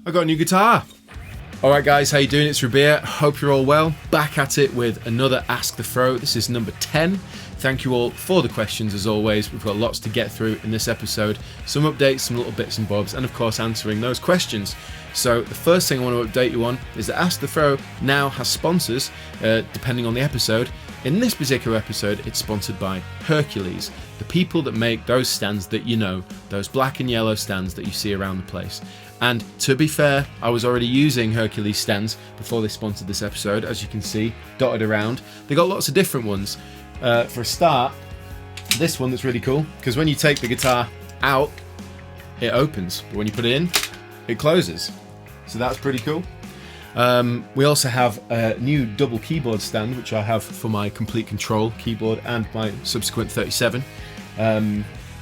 I got a new guitar. Alright guys, how you doing? It's Rabea. Hope you're all well. Back at it with another Ask the Fro. This is number 10. Thank you all for the questions as always. We've got lots to get through in this episode. Some updates, some little bits and bobs, and of course answering those questions. So the first thing I want to update you on is that Ask the Fro now has sponsors, depending on the episode. In this particular episode, it's sponsored by Hercules, the people that make those stands that you know, those black and yellow stands that you see around the place. And to be fair, I was already using Hercules stands before they sponsored this episode, as you can see, dotted around. They got lots of different ones. For a start, this one that's really cool, because when you take the guitar out, it opens, but when you put it in, it closes. So that's pretty cool. We also have a new double keyboard stand, which I have for my Complete Control keyboard and my subsequent 37,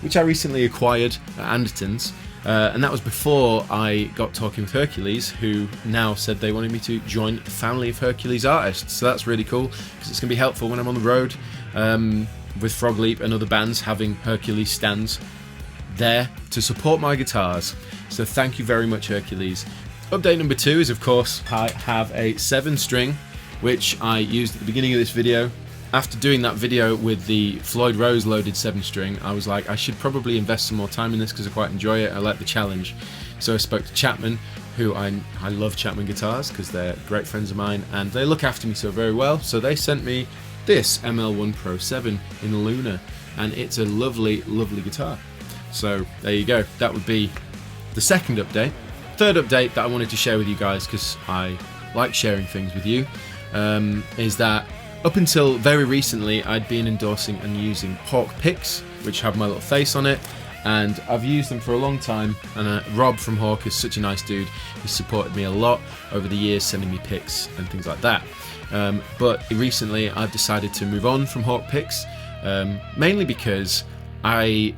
which I recently acquired at Anderton's. And that was before I got talking with Hercules, who now said they wanted me to join the family of Hercules artists. So that's really cool, because it's going to be helpful when I'm on the road with Frog Leap and other bands, having Hercules stands there to support my guitars. So thank you very much, Hercules. Update number 2 is, of course, I have a 7-string, which I used at the beginning of this video. After doing that video with the Floyd Rose loaded 7-string, I was like, I should probably invest some more time in this because I quite enjoy it. I like the challenge. So I spoke to Chapman, who I love Chapman guitars because they're great friends of mine and they look after me so very well. So they sent me this ML1 Pro 7 in Luna, and it's a lovely, lovely guitar. So there you go. That would be the second update. Third update that I wanted to share with you guys, because I like sharing things with you, is that up until very recently, I'd been endorsing and using Hawk picks, which have my little face on it, and I've used them for a long time. And Rob from Hawk is such a nice dude. He's supported me a lot over the years, sending me picks and things like that. But recently, I've decided to move on from Hawk picks, mainly because I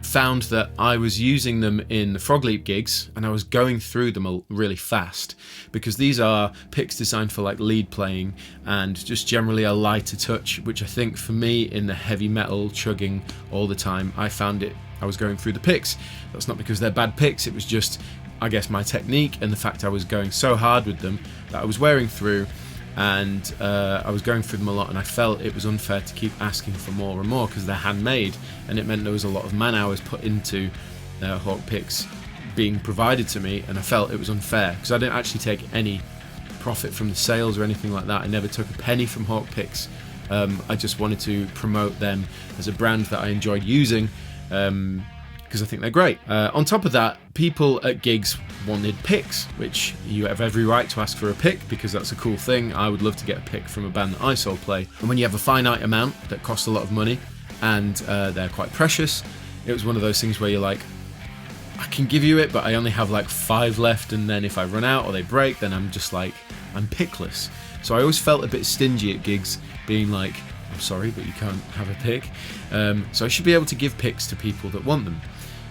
found that I was using them in the Frog Leap gigs and I was going through them really fast, because these are picks designed for like lead playing and just generally a lighter touch, which I think for me in the heavy metal chugging all the time, I found I was going through the picks. That's not because they're bad picks, it was just, I guess, my technique and the fact I was going so hard with them that I was wearing through, and I was going through them a lot, and I felt it was unfair to keep asking for more and more because they're handmade, and it meant there was a lot of man hours put into Hawk picks being provided to me, and I felt it was unfair because I didn't actually take any profit from the sales or anything like that. I never took a penny from Hawk picks. I just wanted to promote them as a brand that I enjoyed using, because I think they're great. On top of that, people at gigs wanted picks, which you have every right to ask for a pick because that's a cool thing. I would love to get a pick from a band that I saw play. And when you have a finite amount that costs a lot of money and they're quite precious, it was one of those things where you're like, I can give you it, but I only have like 5 left, and then if I run out or they break, then I'm just like, I'm pickless. So I always felt a bit stingy at gigs, being like, I'm sorry, but you can't have a pick. So I should be able to give picks to people that want them.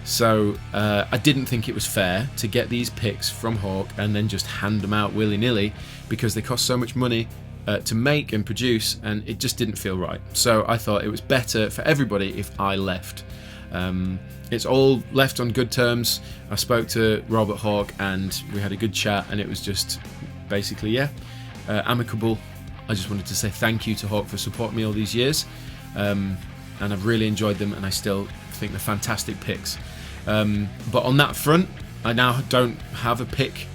So I didn't think it was fair to get these picks from Hawk and then just hand them out willy-nilly, because they cost so much money to make and produce, and it just didn't feel right. So I thought it was better for everybody if I left. It's all left on good terms. I spoke to Rob at Hawk and we had a good chat, and it was just basically, amicable. I just wanted to say thank you to Hawk for supporting me all these years, and I've really enjoyed them, and I still think they're fantastic picks. But on that front, I now don't have a pick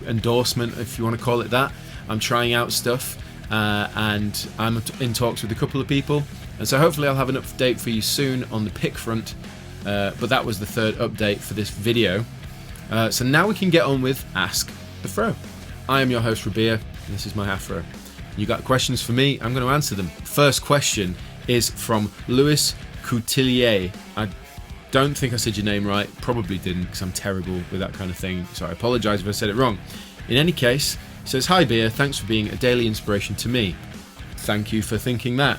endorsement, if you want to call it that. I'm trying out stuff, and I'm in talks with a couple of people, and so hopefully I'll have an update for you soon on the pick front. But that was the third update for this video. So now we can get on with Ask the Fro. I am your host, Rabea, and this is my Afro. You got questions for me? I'm going to answer them. First question is from Louis Coutelier. I don't think I said your name right. Probably didn't, because I'm terrible with that kind of thing, so I apologise if I said it wrong. In any case, he says, "Hi Bea, thanks for being a daily inspiration to me." Thank you for thinking that.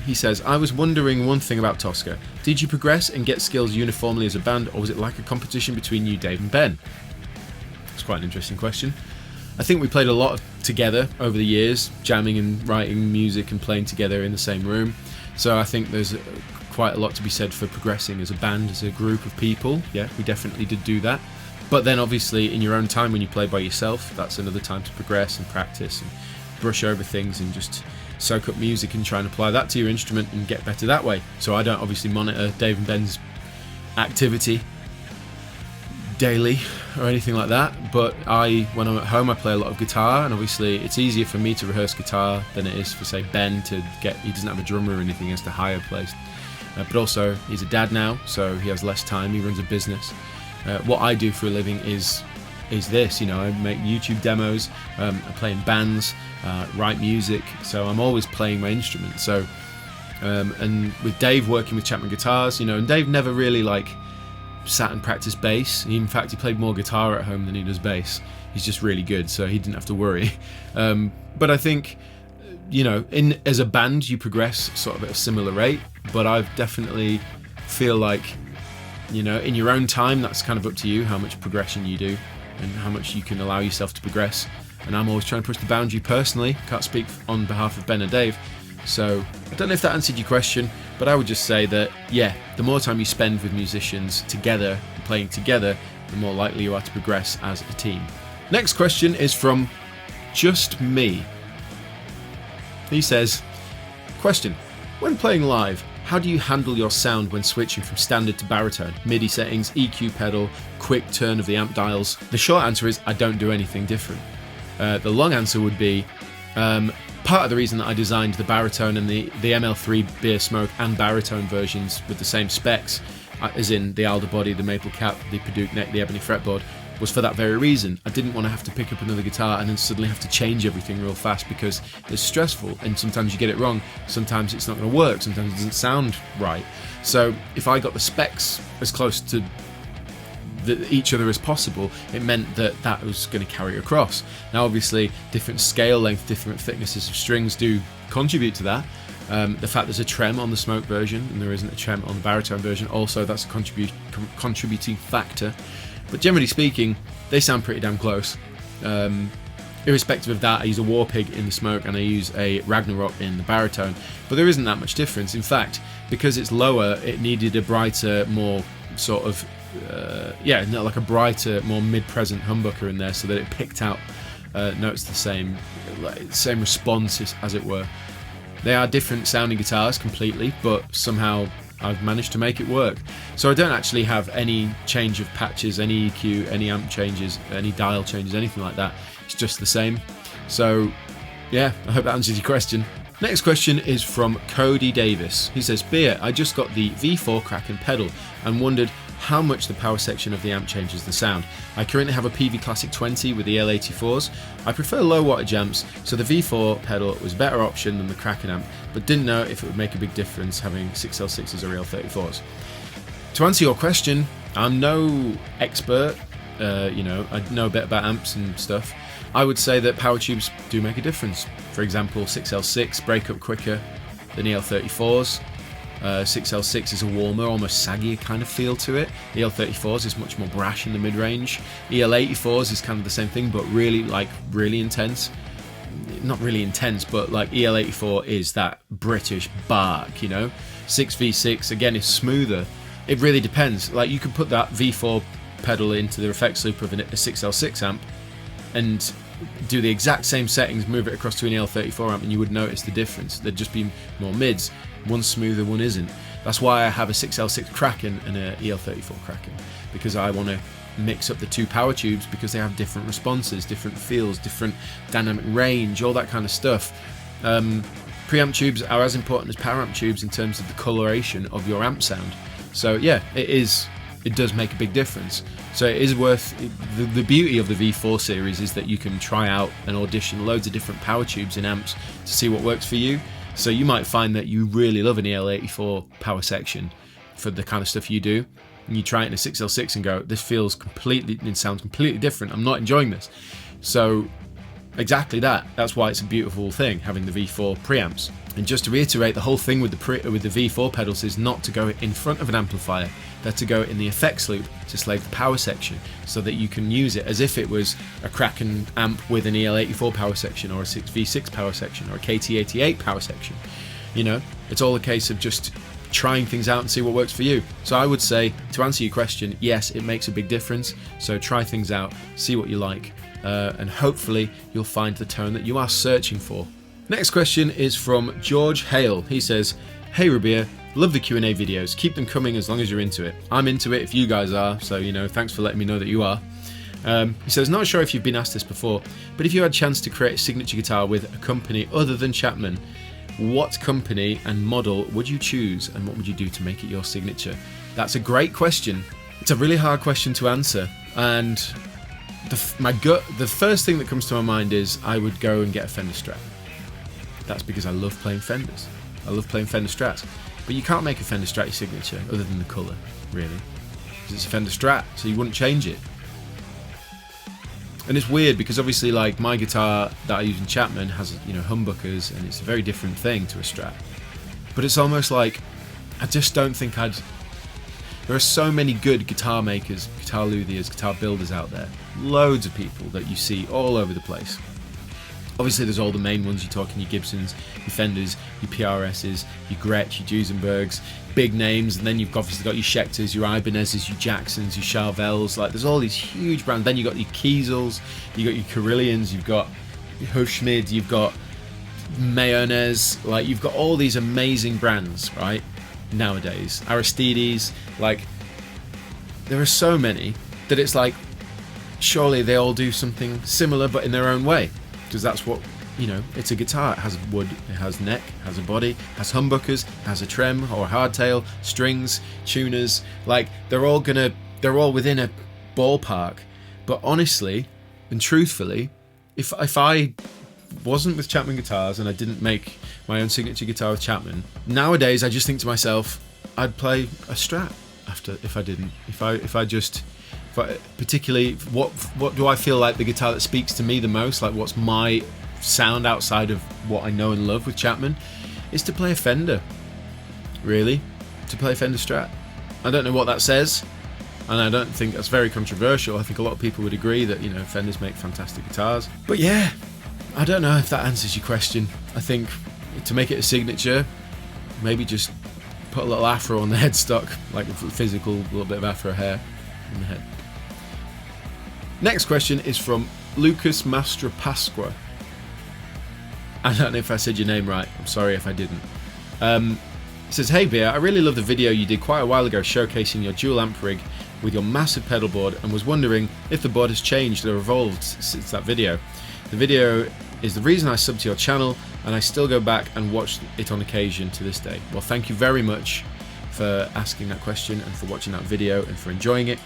He says, "I was wondering one thing about Tosca. Did you progress and get skills uniformly as a band, or was it like a competition between you, Dave, and Ben?" It's quite an interesting question. I think we played a lot together over the years, jamming and writing music and playing together in the same room. So I think there's quite a lot to be said for progressing as a band, as a group of people. Yeah, we definitely did do that. But then obviously in your own time when you play by yourself, that's another time to progress and practice and brush over things and just soak up music and try and apply that to your instrument and get better that way. So I don't obviously monitor Dave and Ben's activity daily or anything like that, but when I'm at home I play a lot of guitar, and obviously it's easier for me to rehearse guitar than it is for, say, Ben to get. He doesn't have a drummer or anything, he has to hire a place, but also he's a dad now, so he has less time. He runs a business. What I do for a living is this, I make YouTube demos, I play in bands, write music, so I'm always playing my instrument. So and with Dave working with Chapman Guitars, and Dave never really sat and practiced bass. In fact, he played more guitar at home than he does bass. He's just really good, so he didn't have to worry. But I think, as a band, you progress sort of at a similar rate. But I definitely feel like, in your own time, that's kind of up to you how much progression you do and how much you can allow yourself to progress. And I'm always trying to push the boundary personally. Can't speak on behalf of Ben and Dave. So I don't know if that answered your question, but I would just say that, the more time you spend with musicians together, playing together, the more likely you are to progress as a team. Next question is from Just Me. He says, question, when playing live, how do you handle your sound when switching from standard to baritone? MIDI settings, EQ pedal, quick turn of the amp dials? The short answer is I don't do anything different. The long answer would be, part of the reason that I designed the baritone and the ML3 Beer Smoke and baritone versions with the same specs, as in the alder body, the maple cap, the Paduke neck, the ebony fretboard, was for that very reason. I didn't want to have to pick up another guitar and then suddenly have to change everything real fast, because it's stressful and sometimes you get it wrong, sometimes it's not going to work, sometimes it doesn't sound right. So if I got the specs as close to each other as possible, it meant that was going to carry across. Now obviously different scale length, different thicknesses of strings do contribute to that. The fact there's a trem on the Smoke version and there isn't a trem on the baritone version, also that's a contributing factor. But generally speaking, they sound pretty damn close. Irrespective of that, I use a War Pig in the Smoke and I use a Ragnarok in the baritone, but there isn't that much difference. In fact, because it's lower, it needed a brighter, more sort of like a brighter, more mid-present humbucker in there, so that it picked out notes the same response, as it were. They are different sounding guitars completely, but somehow I've managed to make it work. So I don't actually have any change of patches, any EQ, any amp changes, any dial changes, anything like that. It's just the same. So I hope that answers your question. Next question is from Cody Davis. He says, Beer, I just got the V4 Kraken pedal and wondered how much the power section of the amp changes the sound. I currently have a PV Classic 20 with the EL84s. I prefer low wattage amps, so the V4 pedal was a better option than the Kraken amp, but didn't know if it would make a big difference having 6L6s or EL34s. To answer your question, I'm no expert, I know a bit about amps and stuff. I would say that power tubes do make a difference. For example, 6L6 break up quicker than EL34s. 6L6 is a warmer, almost saggy kind of feel to it. EL34s is much more brash in the mid-range. EL84s is kind of the same thing, but really intense. Not really intense, but EL84 is that British bark, 6V6 again is smoother. It really depends. You could put that V4 pedal into the effects loop of a 6L6 amp and do the exact same settings, move it across to an EL34 amp, and you would notice the difference. There'd just be more mids. One's smoother, one isn't. That's why I have a 6L6 Kraken and an EL34 Kraken, because I want to mix up the two power tubes because they have different responses, different feels, different dynamic range, all that kind of stuff. Preamp tubes are as important as power amp tubes in terms of the coloration of your amp sound. So it does make a big difference. So it is worth, the beauty of the V4 series is that you can try out and audition loads of different power tubes in amps to see what works for you. So you might find that you really love an EL84 power section for the kind of stuff you do, and you try it in a 6L6 and go, this sounds completely different, I'm not enjoying this. So exactly that's why it's a beautiful thing, having the V4 preamps. And just to reiterate, the whole thing with the V4 pedals is not to go in front of an amplifier, they're to go in the effects loop to slave the power section, so that you can use it as if it was a Kraken amp with an EL84 power section, or a 6V6 power section, or a KT88 power section. It's all a case of just trying things out and see what works for you. So I would say, to answer your question, yes, it makes a big difference. So try things out, see what you like, and hopefully you'll find the tone that you are searching for. Next question is from George Hale. He says, "Hey Rabea, love the Q&A videos. Keep them coming as long as you're into it. I'm into it if you guys are, so thanks for letting me know that you are." He says, "Not sure if you've been asked this before, but if you had a chance to create a signature guitar with a company other than Chapman, what company and model would you choose, and what would you do to make it your signature?" That's a great question. It's a really hard question to answer, and the first thing that comes to my mind is I would go and get a Fender Strat. That's because I love playing Fenders. I love playing Fender Strats, but you can't make a Fender Strat your signature other than the colour, really, because it's a Fender Strat, so you wouldn't change it. And it's weird because obviously, like, my guitar that I use in Chapman has, humbuckers, and it's a very different thing to a Strat. But it's almost like I just don't think I'd. There are so many good guitar makers, guitar luthiers, guitar builders out there. Loads of people that you see all over the place. Obviously, there's all the main ones. You're talking your Gibsons, your Fenders, your PRSs, your Gretsch, your Duesenbergs, big names, and then you've obviously got your Schecters, your Ibanezes, your Jacksons, your Charvels. Like, there's all these huge brands. Then you've got your Kiesels, you've got your Carillions, you've got your Hufschmid, you've got Mayonnaise. Like, you've got all these amazing brands, right? Nowadays, Aristides. Like, there are so many that it's like, surely they all do something similar, but in their own way. Because that's what, it's a guitar. It has wood, it has neck, has a body, has humbuckers, has a trem or a hardtail, strings, tuners. Like, they're all within a ballpark. But honestly and truthfully, if I wasn't with Chapman Guitars and I didn't make my own signature guitar with Chapman, nowadays I just think to myself, I'd play a Strat if I didn't. Particularly, what do I feel like the guitar that speaks to me the most, like what's my sound outside of what I know and love with Chapman, is to play a Fender, really, to play a Fender Strat. I don't know what that says, and I don't think that's very controversial. I think a lot of people would agree that, Fenders make fantastic guitars. But yeah, I don't know if that answers your question. I think to make it a signature, maybe just put a little Afro on the headstock, like a physical little bit of Afro hair in the head. Next question is from Lucas Mastrapasqua. I don't know if I said your name right. I'm sorry if I didn't. It says, "Hey Bea, I really love the video you did quite a while ago showcasing your dual amp rig with your massive pedal board, and was wondering if the board has changed or evolved since that video. The video is the reason I subbed to your channel, and I still go back and watch it on occasion to this day." Well, thank you very much for asking that question and for watching that video and for enjoying it.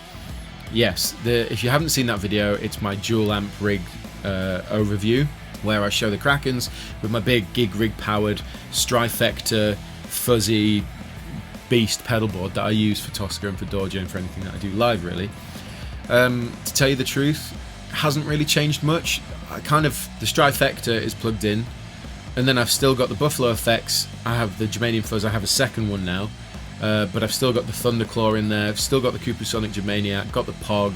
Yes, if you haven't seen that video, it's my dual amp rig overview, where I show the Krakens with my big gig rig powered Strifector fuzzy beast pedal board that I use for Tosca and for Dorje and for anything that I do live, really. To tell you the truth, it hasn't really changed much. The Strifector is plugged in, and then I've still got the Buffalo effects. I have the Germanium fuzz. I have a second one now. But I've still got the Thunderclaw in there. I've still got the Coopersonic Germaniac, got the Pog,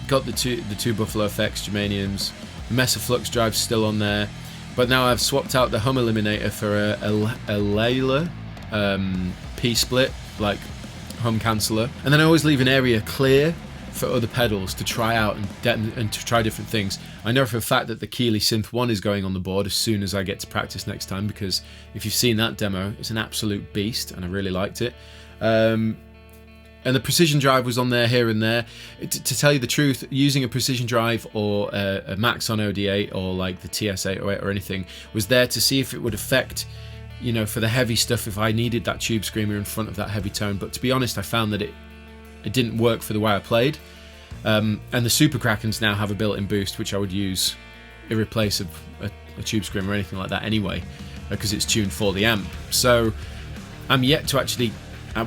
got the two Buffalo effects Germaniums. The Mesa Flux drive's still on there, but now I've swapped out the hum eliminator for a Layla P-split, like hum canceller, and then I always leave an area clear for other pedals to try out and to try different things. I know for a fact that the Keeley Synth 1 is going on the board as soon as I get to practice next time, because if you've seen that demo, it's an absolute beast and I really liked it. And the Precision Drive was on there here and there. To tell you the truth, using a Precision Drive or a Maxon OD8 or like the TS808 or anything was there to see if it would affect, for the heavy stuff, if I needed that tube screamer in front of that heavy tone. But to be honest, I found that it didn't work for the way I played. And the Super Krakens now have a built-in boost, which I would use in replace of a tube screamer or anything like that anyway, because it's tuned for the amp. So I'm yet to actually.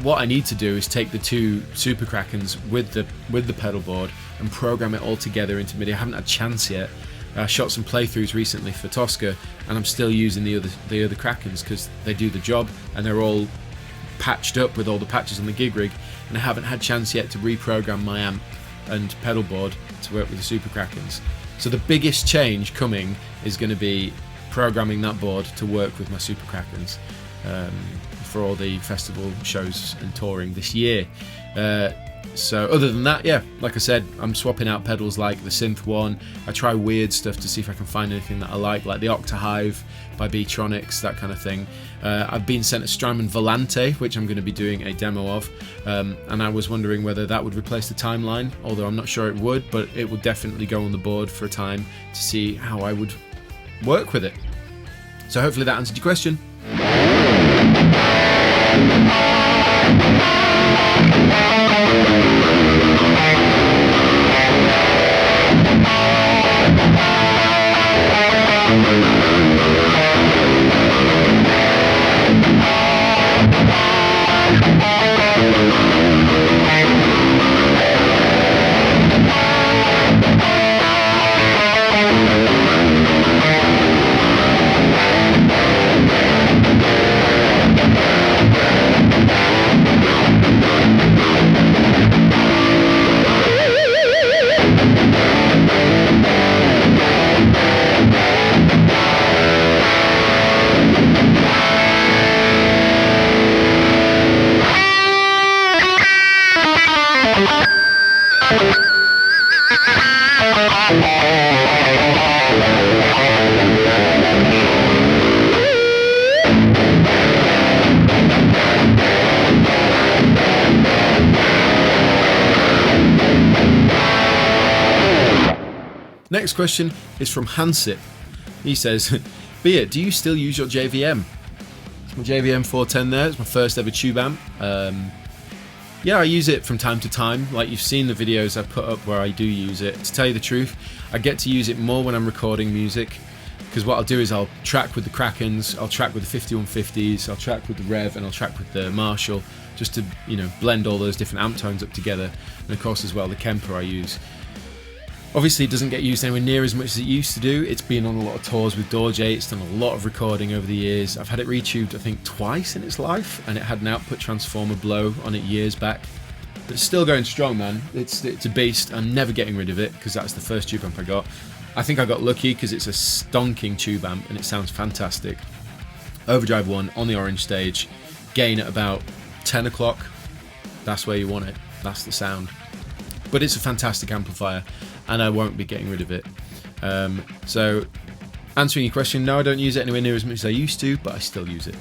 What I need to do is take the two Super Krakens with the pedal board and program it all together into MIDI. I haven't had a chance yet. I shot some playthroughs recently for Tosca, and I'm still using the other Krakens because they do the job and they're all patched up with all the patches on the gig rig, and I haven't had a chance yet to reprogram my amp and pedal board to work with the Super Krakens. So the biggest change coming is going to be programming that board to work with my Super Krakens. for all the festival shows and touring this year. So other than that, yeah, like I said, I'm swapping out pedals like the synth one. I try weird stuff to see if I can find anything that I like the Octahive by Beatronics, that kind of thing. I've been sent a Strymon Volante, which I'm going to be doing a demo of, and I was wondering whether that would replace the Timeline, although I'm not sure it would, but it would definitely go on the board for a time to see how I would work with it. So hopefully that answered your question. Next question is from Hansip. He says, Bea, do you still use your JVM? It's my JVM 410 there. It's my first ever tube amp. Yeah, I use it from time to time. Like you've seen the videos I've put up where I do use it. To tell you the truth, I get to use it more when I'm recording music, because what I'll do is I'll track with the Krakens, I'll track with the 5150s, I'll track with the Rev, and I'll track with the Marshall, just to, you know, blend all those different amp tones up together. And of course as well the Kemper I use. Obviously it doesn't get used anywhere near as much as it used to do. It's been on a lot of tours with Dorje, it's done a lot of recording over the years. I've had it retubed I think twice in its life, and it had an output transformer blow on it years back. But it's still going strong, man. It's a beast. I'm never getting rid of it, because that's the first tube amp I got. I think I got lucky because it's a stonking tube amp and it sounds fantastic. Overdrive 1 on the orange stage, gain at about 10 o'clock. That's where you want it. That's the sound. But it's a fantastic amplifier, and I won't be getting rid of it. So, answering your question, no, I don't use it anywhere near as much as I used to, but I still use it.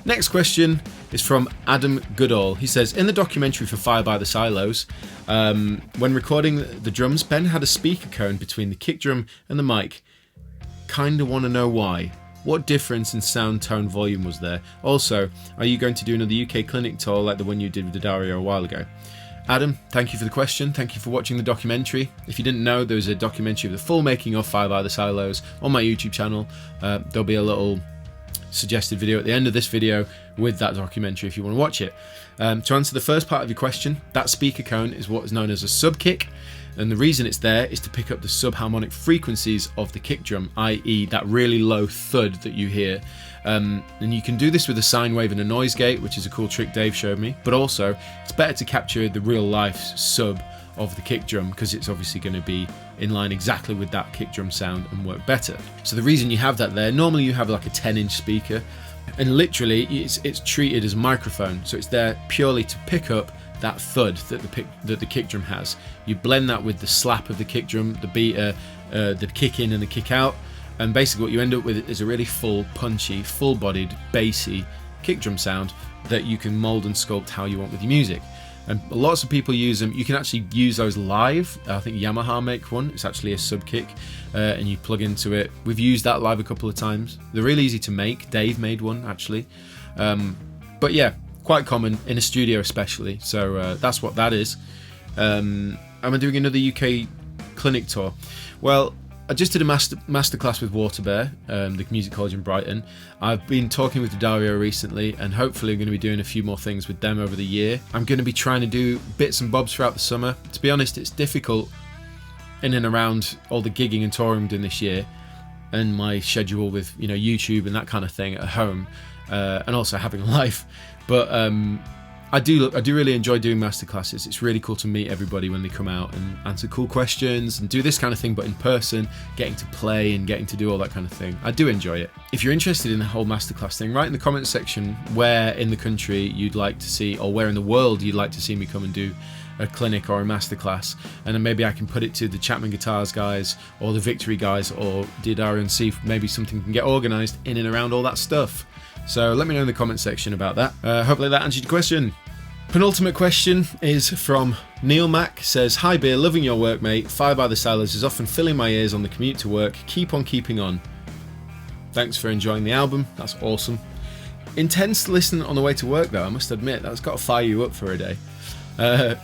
Next question is from Adam Goodall. He says, in the documentary for Fire by the Silos, when recording the drums, Ben had a speaker cone between the kick drum and the mic. Kinda want to know why. What difference in sound, tone, volume was there? Also, are you going to do another UK clinic tour like the one you did with the Dario a while ago? Adam, thank you for the question. Thank you for watching the documentary. If you didn't know, there's a documentary of the full making of Fire by the Silos on my YouTube channel. There'll be a little suggested video at the end of this video with that documentary if you want to watch it. To answer the first part of your question, that speaker cone is what is known as a sub kick, and the reason it's there is to pick up the subharmonic frequencies of the kick drum, i.e. that really low thud that you hear. And you can do this with a sine wave and a noise gate, which is a cool trick Dave showed me, but also it's better to capture the real life sub of the kick drum, because it's obviously going to be in line exactly with that kick drum sound and work better. So the reason you have that there, normally you have like a 10-inch speaker, and literally it's treated as a microphone, so it's there purely to pick up that thud that the kick drum has. You blend that with the slap of the kick drum, the beater, the kick in and the kick out, and basically what you end up with is a really full, punchy, full-bodied, bassy kick drum sound that you can mold and sculpt how you want with your music. And lots of people use them. You can actually use those live. I think Yamaha make one. It's actually a sub kick, and you plug into it. We've used that live a couple of times. They're really easy to make. Dave made one actually, but yeah, quite common in a studio especially. So that's what that is. Am I doing another UK clinic tour? Well, I just did a masterclass with Waterbear, the music college in Brighton. I've been talking with Dario recently, and hopefully I'm going to be doing a few more things with them over the year. I'm going to be trying to do bits and bobs throughout the summer. To be honest, it's difficult in and around all the gigging and touring I'm doing this year, and my schedule with, you know, YouTube and that kind of thing at home, and also having a life. But I do really enjoy doing masterclasses. It's really cool to meet everybody when they come out and answer cool questions and do this kind of thing, but in person, getting to play and getting to do all that kind of thing. I do enjoy it. If you're interested in the whole masterclass thing, write in the comments section where in the country you'd like to see, or where in the world you'd like to see me come and do a clinic or a masterclass, and then maybe I can put it to the Chapman Guitars guys or the Victory guys or Didara, and see if maybe something can get organised in and around all that stuff. So let me know in the comment section about that. Hopefully that answered your question. Penultimate question is from Neil Mack. Says, "Hi Beer, loving your work, mate. Fire by the Sailors is often filling my ears on the commute to work. Keep on keeping on. Thanks for enjoying the album. That's awesome. Intense listen on the way to work though, I must admit. That's got to fire you up for a day."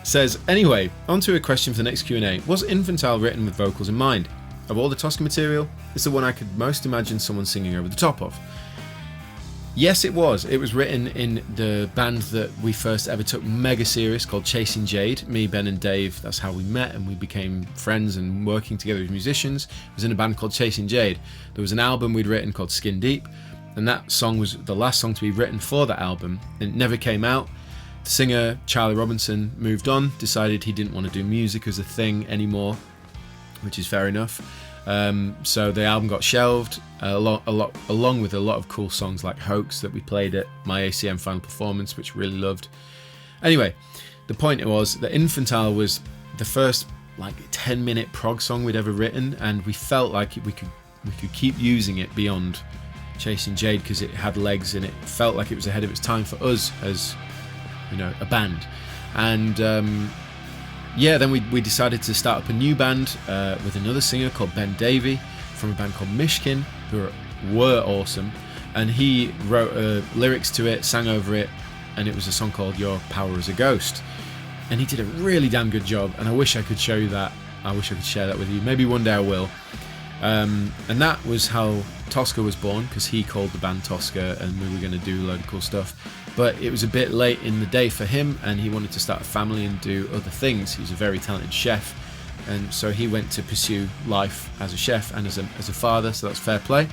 Says, "Anyway, on to a question for the next Q&A. Was Infantile written with vocals in mind? Of all the Tosca material, it's the one I could most imagine someone singing over the top of." Yes, it was. It was written in the band that we first ever took mega serious, called Chasing Jade. Me, Ben and Dave, that's how we met and we became friends and working together as musicians. It was in a band called Chasing Jade. There was an album we'd written called Skin Deep, and that song was the last song to be written for that album. It never came out. The singer, Charlie Robinson, moved on, decided he didn't want to do music as a thing anymore, which is fair enough. So the album got shelved, along with a lot of cool songs like Hoax that we played at my ACM final performance, which really loved. Anyway, the point was that Infantile was the first 10-minute prog song we'd ever written, and we felt like we could keep using it beyond Chasing Jade because it had legs and it felt like it was ahead of its time for us as a band. And then we decided to start up a new band with another singer called Ben Davey from a band called Mishkin, who were awesome, and he wrote lyrics to it, sang over it, and it was a song called Your Power as a Ghost, and he did a really damn good job, and I wish I could show you that. I wish I could share that with you. Maybe one day I will. And that was how Tosca was born, because he called the band Tosca and we were going to do a load of cool stuff. But it was a bit late in the day for him, and he wanted to start a family and do other things. He's a very talented chef, and so he went to pursue life as a chef and as a father, so that's fair play.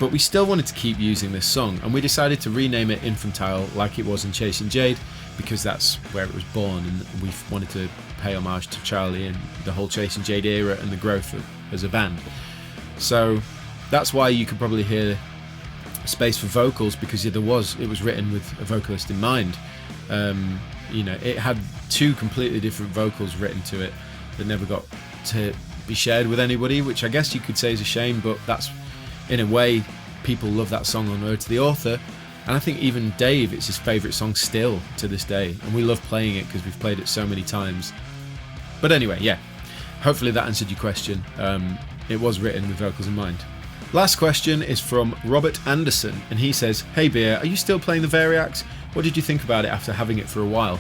But we still wanted to keep using this song, and we decided to rename it Infantile like it was in Chasing Jade, because that's where it was born, and we wanted to pay homage to Charlie and the whole Chasing Jade era and the growth as a band. So that's why you could probably hear space for vocals, because it was written with a vocalist in mind. It had two completely different vocals written to it that never got to be shared with anybody, which I guess you could say is a shame, but that's, in a way, people love that song on Ode to the Author, and I think even Dave, it's his favourite song still to this day, and we love playing it because we've played it so many times. But anyway, yeah, hopefully that answered your question. It was written with vocals in mind. Last question is from Robert Anderson, and he says, "Hey Beer, are you still playing the Variax? What did you think about it after having it for a while?"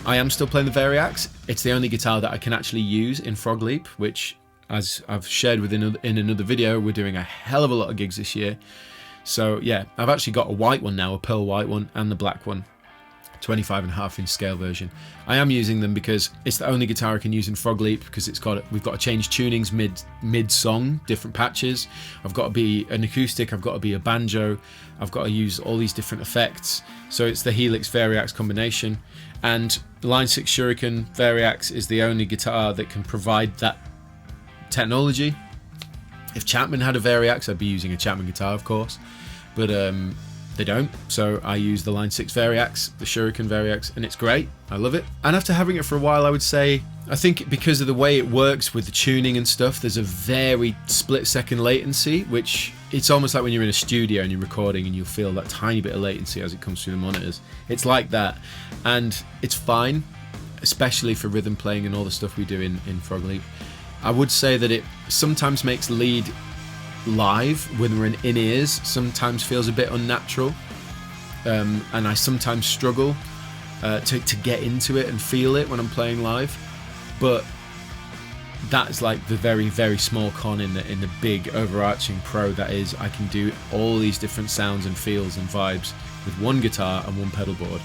I am still playing the Variax. It's the only guitar that I can actually use in Frog Leap, which, as I've shared in another video, we're doing a hell of a lot of gigs this year. So yeah, I've actually got a white one now, a pearl white one, and the black one, 25.5 inch scale version. I am using them because it's the only guitar I can use in Frog Leap, because we've got to change tunings mid song, different patches. I've got to be an acoustic, I've got to be a banjo, I've got to use all these different effects. So it's the Helix Variax combination, and Line 6 Shuriken Variax is the only guitar that can provide that technology. If Chapman had a Variax, I'd be using a Chapman guitar, of course, but they don't, so I use the Line 6 Variax, the Shuriken Variax, and it's great. I love it. And after having it for a while, I would say, I think because of the way it works with the tuning and stuff, there's a very split-second latency, which it's almost like when you're in a studio and you're recording and you'll feel that tiny bit of latency as it comes through the monitors. It's like that, and it's fine, especially for rhythm playing and all the stuff we do in Frog Leap. I would say that it sometimes makes lead live when we're in in-ears, sometimes feels a bit unnatural, and I sometimes struggle to get into it and feel it when I'm playing live, but that's like the very, very small con in the big overarching pro that is I can do all these different sounds and feels and vibes with one guitar and one pedal board.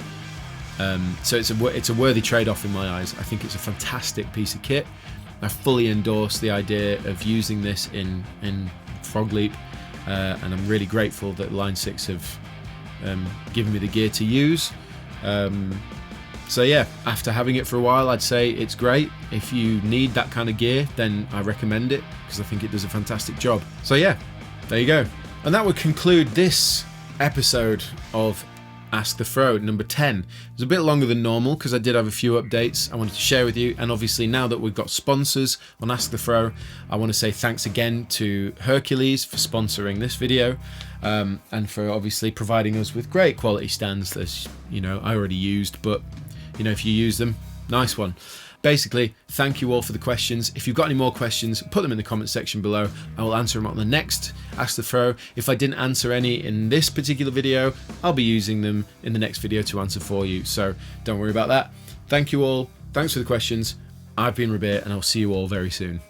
So it's a worthy trade-off in my eyes. I think it's a fantastic piece of kit. I fully endorse the idea of using this in Frog Leap, and I'm really grateful that Line 6 have given me the gear to use. So yeah, after having it for a while, I'd say it's great. If you need that kind of gear, then I recommend it because I think it does a fantastic job. So yeah, there you go. And that would conclude this episode of Ask the Fro, number 10. It was a bit longer than normal because I did have a few updates I wanted to share with you, and obviously now that we've got sponsors on Ask the Fro, I want to say thanks again to Hercules for sponsoring this video, and for obviously providing us with great quality stands that, you know, I already used, but you know, if you use them, nice one. Basically, thank you all for the questions. If you've got any more questions, put them in the comment section below. I will answer them on the next Ask the Fro. If I didn't answer any in this particular video, I'll be using them in the next video to answer for you. So don't worry about that. Thank you all. Thanks for the questions. I've been Rabea, and I'll see you all very soon.